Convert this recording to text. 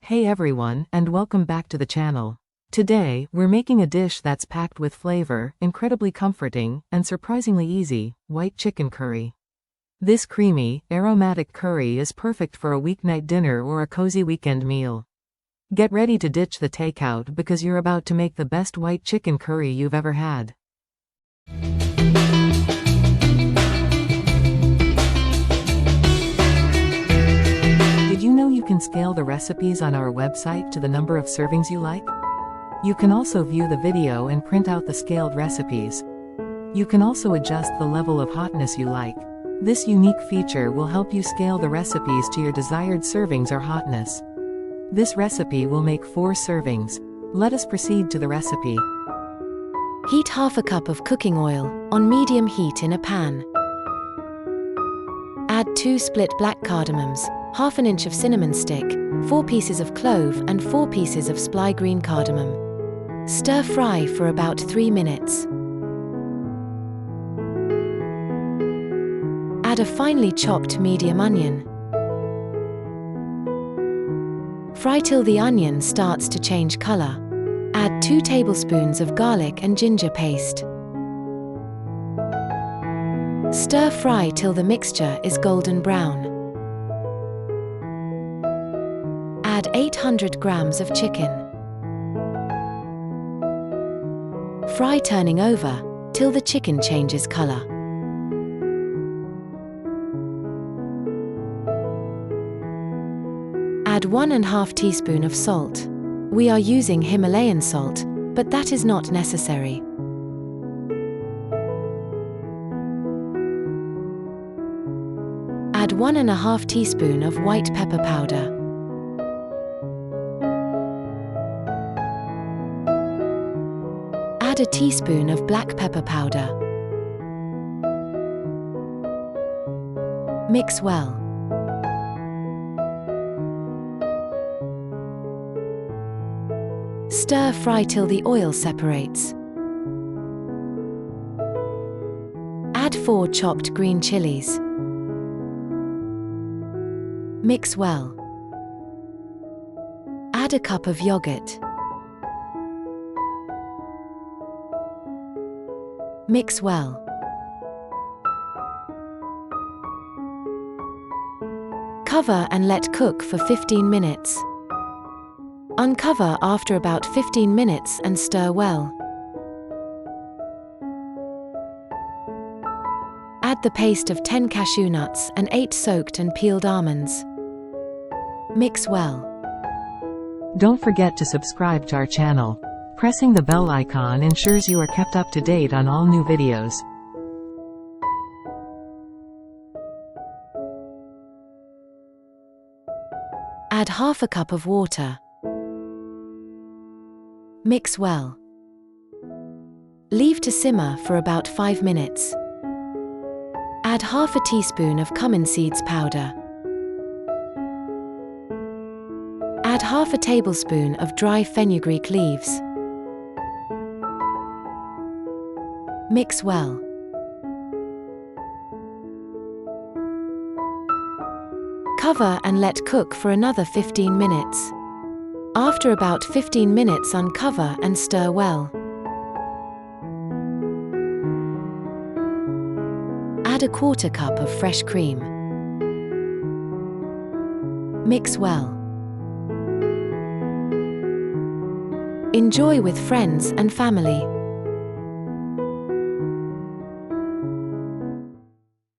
Hey everyone, and welcome back to the channel. Today, we're making a dish that's packed with flavor, incredibly comforting, and surprisingly easy: white chicken curry. This creamy, aromatic curry is perfect for a weeknight dinner or a cozy weekend meal. Get ready to ditch the takeout because you're about to make the best white chicken curry you've ever had. Did you know you can scale the recipes on our website to the number of servings you like? You can also view the video and print out the scaled recipes. You can also adjust the level of hotness you like. This unique feature will help you scale the recipes to your desired servings or hotness. This recipe will make 4 servings. Let us proceed to the recipe. Heat half a cup of cooking oil on medium heat in a pan. Add 2 split black cardamoms, half an inch of cinnamon stick, 4 pieces of clove and 4 pieces of sply green cardamom. Stir fry for about 3 minutes. Add a finely chopped medium onion. Fry till the onion starts to change color. Add 2 tablespoons of garlic and ginger paste. Stir fry till the mixture is golden brown. Add 800 grams of chicken. Fry turning over till the chicken changes color. Add 1½ teaspoon of salt. We are using Himalayan salt, but that is not necessary. Add 1½ teaspoon of white pepper powder. Add a teaspoon of black pepper powder. Mix well. Stir fry till the oil separates. Add 4 chopped green chilies. Mix well. Add a cup of yogurt. Mix well. Cover and let cook for 15 minutes. Uncover after about 15 minutes and stir well. Add the paste of 10 cashew nuts and 8 soaked and peeled almonds. Mix well. Don't forget to subscribe to our channel. Pressing the bell icon ensures you are kept up to date on all new videos. Add half a cup of water. Mix well. Leave to simmer for about 5 minutes. Add half a teaspoon of cumin seeds powder. Add half a tablespoon of dry fenugreek leaves. Mix well. Cover and let cook for another 15 minutes. After about 15 minutes, uncover and stir well. Add a 1/4 cup of fresh cream. Mix well. Enjoy with friends and family.